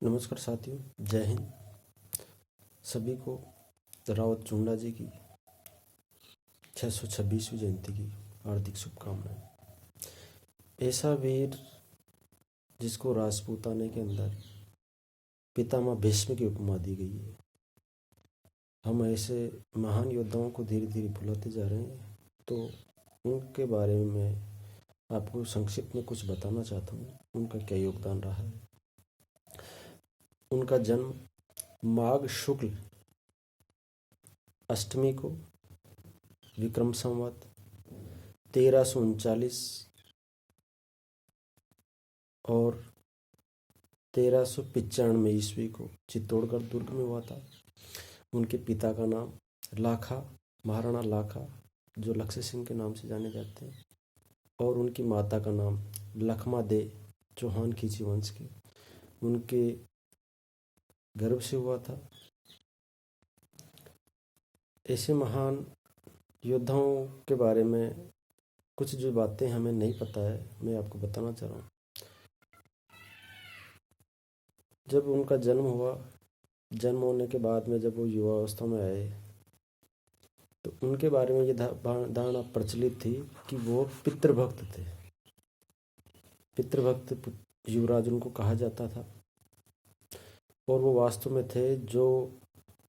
नमस्कार साथियों, जय हिंद। सभी को रावत चुंडा जी की 626वीं जयंती की हार्दिक शुभकामनाएं। ऐसा वीर जिसको राजपूताने के अंदर पितामह भीष्म की उपमा दी गई है। हम ऐसे महान योद्धाओं को धीरे धीरे भुलाते जा रहे हैं, तो उनके बारे में आपको संक्षिप्त में कुछ बताना चाहता हूँ। उनका क्या योगदान रहा है। उनका जन्म माघ शुक्ल अष्टमी को विक्रम संवत 1339 और 1395 ईस्वी को चित्तौड़गढ़ दुर्ग में हुआ था। उनके पिता का नाम लाखा, महाराणा लाखा, जो लक्ष्य सिंह के नाम से जाने जाते हैं, और उनकी माता का नाम लखमा दे, चौहान खींची वंश की, उनके गर्भ से हुआ था। ऐसे महान योद्धाओं के बारे में कुछ जो बातें हमें नहीं पता है, मैं आपको बताना चाह रहा हूँ। जब उनका जन्म हुआ, जन्म होने के बाद में जब वो युवा अवस्था में आए, तो उनके बारे में ये धारणा प्रचलित थी कि वो पितृभक्त थे। पितृभक्त युवराज उनको कहा जाता था, और वो वास्तव में थे जो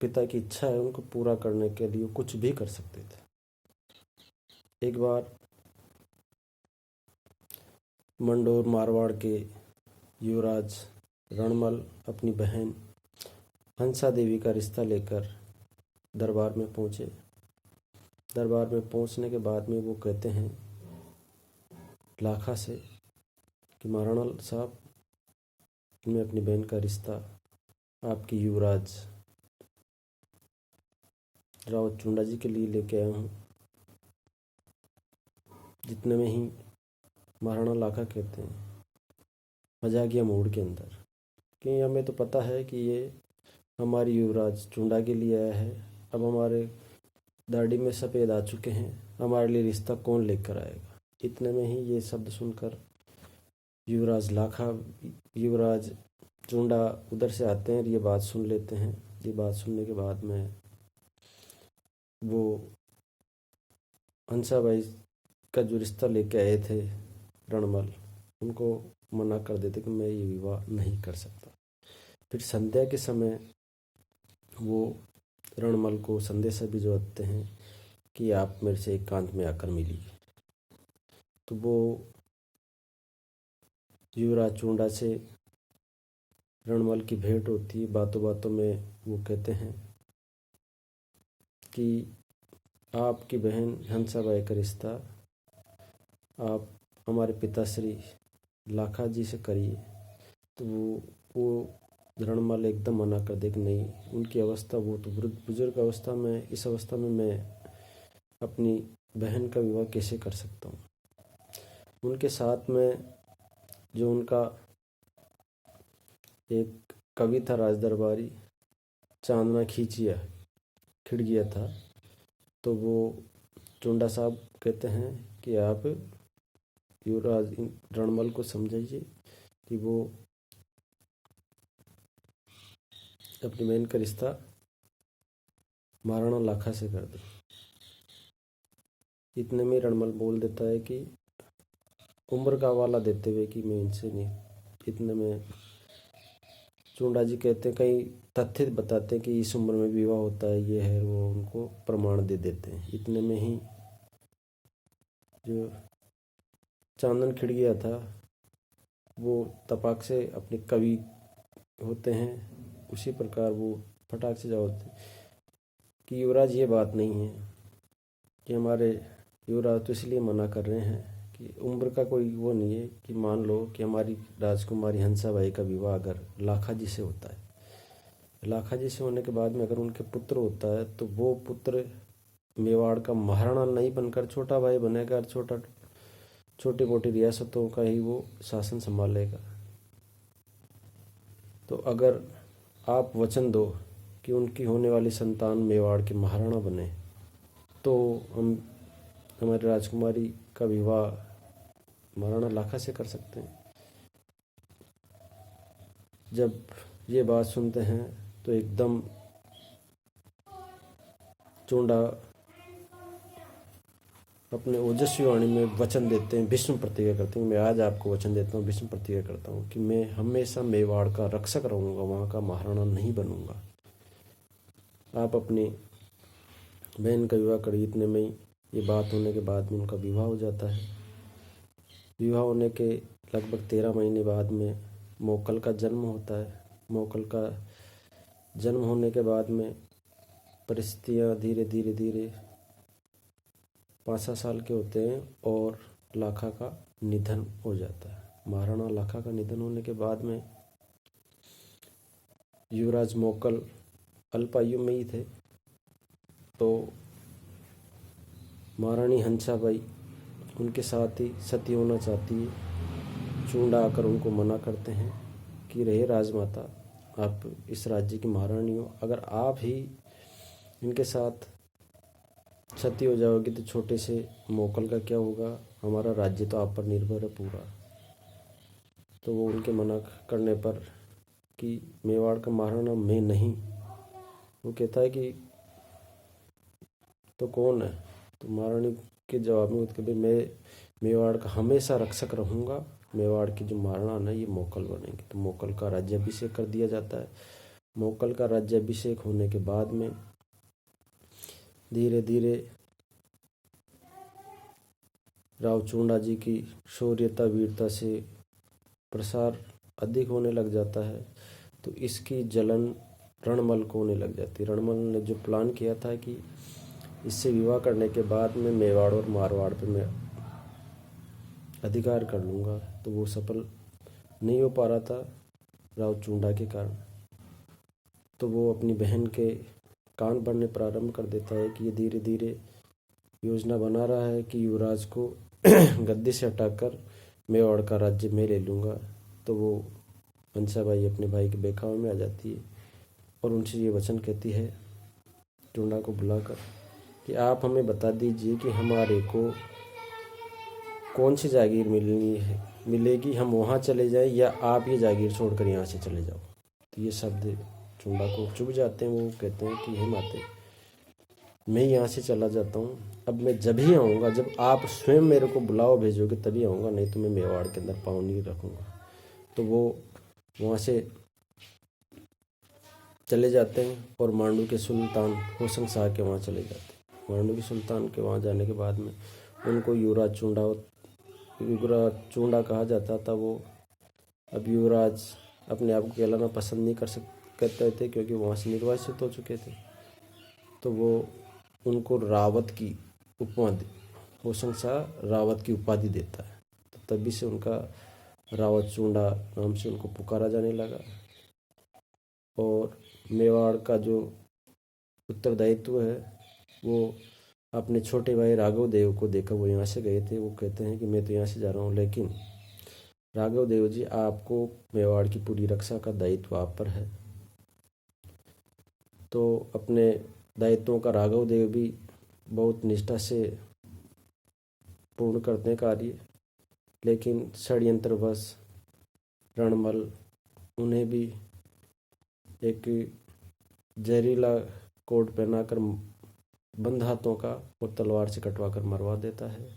पिता की इच्छा है उनको पूरा करने के लिए कुछ भी कर सकते थे। एक बार मंडोर मारवाड़ के युवराज रणमल अपनी बहन हंसा देवी का रिश्ता लेकर दरबार में पहुँचे। दरबार में पहुँचने के बाद में वो कहते हैं लाखा से कि महाराणा साहब, मैं अपनी बहन का रिश्ता आपकी युवराज रावत चुंडा जी के लिए लेके आया हूँ। जितने में ही महाराणा लाखा कहते हैं मजाकिया मूड के अंदर कि हमें तो पता है कि ये हमारी युवराज चुंडा के लिए आया है, अब हमारे दाढ़ी में सफ़ेद आ चुके हैं, हमारे लिए रिश्ता कौन लेकर आएगा। इतने में ही ये शब्द सुनकर युवराज लाखा, युवराज चुंडा उधर से आते हैं और ये बात सुन लेते हैं। ये बात सुनने के बाद में वो हंसाबाई का जो रिश्ता लेके आए थे रणमल, उनको मना कर देते कि मैं ये विवाह नहीं कर सकता। फिर संध्या के समय वो रणमल को संदेशा भिजवाते हैं कि आप मेरे से एकांत में आकर मिलिए। तो वो युवराज चुंडा से रणमल की भेंट होती है। बातों बातों में वो कहते हैं कि आपकी बहन हंसाबाई का रिश्ता आप हमारे पिताश्री लाखा जी से करिए। तो वो रणमल एकदम मना कर दे कि नहीं, उनकी अवस्था, वो तो बुजुर्ग अवस्था में, इस अवस्था में मैं अपनी बहन का विवाह कैसे कर सकता हूँ। उनके साथ में जो उनका एक कवि था राजदरबारी, चांदना खिड़गिया था। तो वो चुंडा साहब कहते हैं कि आप युवराज रणमल को समझाइए कि वो अपनी बहन का रिश्ता महाराणा लाखा से कर दे। इतने में रणमल बोल देता है कि उम्र का हवाला देते हुए कि मैं इनसे नहीं। इतने में चुंडा जी कहते हैं, कई तथ्य बताते हैं कि इस उम्र में विवाह होता है, ये है वो, उनको प्रमाण दे देते हैं। इतने में ही जो चांदन खिड़गिया था वो तपाक से अपने कवि होते हैं, उसी प्रकार वो फटाक से जाते कि युवराज ये बात नहीं है कि हमारे युवराज तो इसलिए मना कर रहे हैं कि उम्र का कोई वो नहीं है कि मान लो कि हमारी राजकुमारी हंसाबाई का विवाह अगर लाखा जी से होता है, लाखा जी से होने के बाद में अगर उनके पुत्र होता है, तो वो पुत्र मेवाड़ का महाराणा नहीं बनकर छोटा भाई बनेगा, छोटी मोटी रियासतों का ही वो शासन संभालेगा। तो अगर आप वचन दो कि उनकी होने वाली संतान मेवाड़ के महाराणा बने, तो हम हमारी राजकुमारी का विवाह महाराणा लाखा से कर सकते हैं। जब ये बात सुनते हैं तो एकदम चूंडा अपने ओजस्वी वाणी में वचन देते हैं, भीष्म प्रतिज्ञा करते हैं। मैं आज आपको वचन देता हूँ, भीष्म प्रतिज्ञा करता हूँ कि मैं हमेशा मेवाड़ का रक्षक रहूँगा, वहाँ का महाराणा नहीं बनूँगा। आप अपनी बहन का विवाह कर, इतने में ही ये बात होने के बाद में उनका विवाह हो जाता है। विवाह होने के लगभग 13 महीने बाद में मोकल का जन्म होता है। मोकल का जन्म होने के बाद में परिस्थितियाँ धीरे धीरे धीरे 5-7 साल के होते हैं और लाखा का निधन हो जाता है। महाराणा लाखा का निधन होने के बाद में युवराज मोकल अल्पायु में ही थे, तो महारानी हंसाबाई उनके साथ ही सती होना चाहती है। चूंडा आकर उनको मना करते हैं कि रहे राजमाता, आप इस राज्य की महारानी हो, अगर आप ही इनके साथ सती हो जाओगी तो छोटे से मोकल का क्या होगा, हमारा राज्य तो आप पर निर्भर है पूरा। तो वो उनके मना करने पर कि मेवाड़ का महाराणा मैं नहीं, वो कहता है कि तो कौन है। तो महारानी के जवाब में कहते मैं मेवाड़ का हमेशा रक्षक रहूँगा, मेवाड़ की जो महाराणा है ये मोकल बनेंगे। तो मोकल का राज्याभिषेक कर दिया जाता है। मोकल का राज्याभिषेक होने के बाद में धीरे धीरे राव चूंडा जी की शौर्यता वीरता से प्रसार अधिक होने लग जाता है। तो इसकी जलन रणमल को होने लग जाती है। रणमल ने जो प्लान किया था कि इससे विवाह करने के बाद में मेवाड़ और मारवाड़ पे मैं अधिकार कर लूँगा, तो वो सफल नहीं हो पा रहा था राव चूंडा के कारण। तो वो अपनी बहन के कान भरने प्रारंभ कर देता है कि ये धीरे धीरे योजना बना रहा है कि युवराज को गद्दी से हटाकर मेवाड़ का राज्य मैं ले लूँगा। तो वो हंसाबाई अपने भाई के बहकावे में आ जाती है और उनसे ये वचन कहती है चूंडा को बुलाकर कि आप हमें बता दीजिए कि हमारे को कौन सी जागीर मिलेगी, हम वहाँ चले जाएं या आप ये जागीर छोड़कर यहाँ से चले जाओ। तो ये शब्द चूंडा को चुभ जाते हैं। वो कहते हैं कि हे माते, मैं यहाँ से चला जाता हूँ, अब मैं जब ही आऊँगा जब आप स्वयं मेरे को बुलाओ भेजोगे तभी आऊँगा, नहीं तो मैं मेवाड़ के अंदर पाँव नहीं रखूँगा। तो वो वहाँ से चले जाते हैं और मांडू के सुल्तान होशंग शाह के वहाँ चले जाते हैं। मांडू के सुल्तान के वहाँ जाने के बाद में उनको युवराज चूंडा कहा जाता था। वो अब युवराज अपने आप को कहलाना पसंद नहीं करते थे क्योंकि वहाँ से निर्वासित हो चुके थे। तो वो उनको रावत की उपाधि, होशंग शाह रावत की उपाधि देता है। तो तभी से उनका रावत चूंडा नाम से उनको पुकारा जाने लगा। और मेवाड़ का जो उत्तरदायित्व है वो अपने छोटे भाई राघव देव को देकर वो यहाँ से गए थे। वो कहते हैं कि मैं तो यहाँ से जा रहा हूँ, लेकिन राघव देव जी आपको मेवाड़ की पूरी रक्षा का दायित्व आप पर है। तो अपने दायित्वों का राघव देव भी बहुत निष्ठा से पूर्ण करते हैं कार्य, लेकिन षड्यंत्रवश रणमल उन्हें भी एक जहरीला कोट पहनाकर बंद हाथों का और तलवार से कटवा कर मरवा देता है।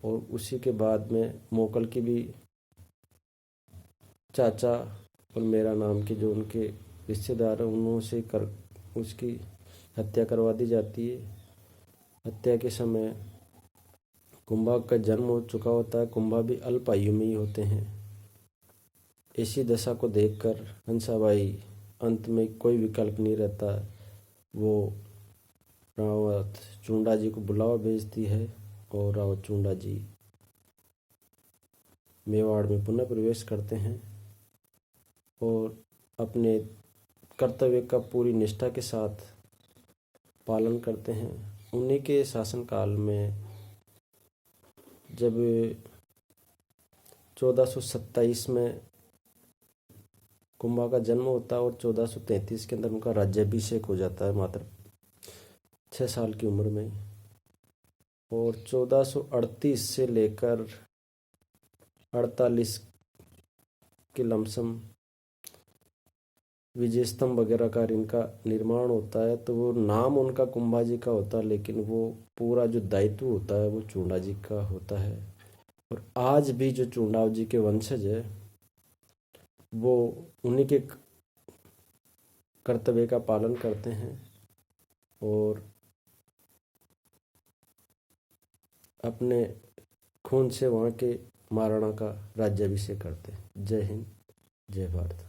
और उसी के बाद में मोकल की भी चाचा और मेरा नाम के जो उनके रिश्तेदार हैं उन्हों से उसकी हत्या करवा दी जाती है। हत्या के समय कुंभा का जन्म हो चुका होता है। कुंभा भी अल्प आयु में ही होते हैं। ऐसी दशा को देखकर हंसाबाई अंत में कोई विकल्प नहीं रहता, वो रावत चूंडा जी को बुलावा भेजती है और रावत चूंडा जी मेवाड़ में पुनः प्रवेश करते हैं और अपने कर्तव्य का पूरी निष्ठा के साथ पालन करते हैं। उन्हीं के शासनकाल में जब 1427 में कुंभा का जन्म होता है और 1433 के अंदर उनका राज्याभिषेक हो जाता है मात्र 6 साल की उम्र में। और 1438 से लेकर 48 के लमसम विजय स्तंभ वगैरह का इनका निर्माण होता है, तो वो नाम उनका कुंभा जी का होता है, लेकिन वो पूरा जो दायित्व होता है वो चूंडा जी का होता है। और आज भी जो चुंडाव जी के वंशज है वो उन्हीं के कर्तव्य का पालन करते हैं और अपने खून से वहाँ के महाराणा का राज्याभिषेक करते हैं। जय हिंद, जय भारत।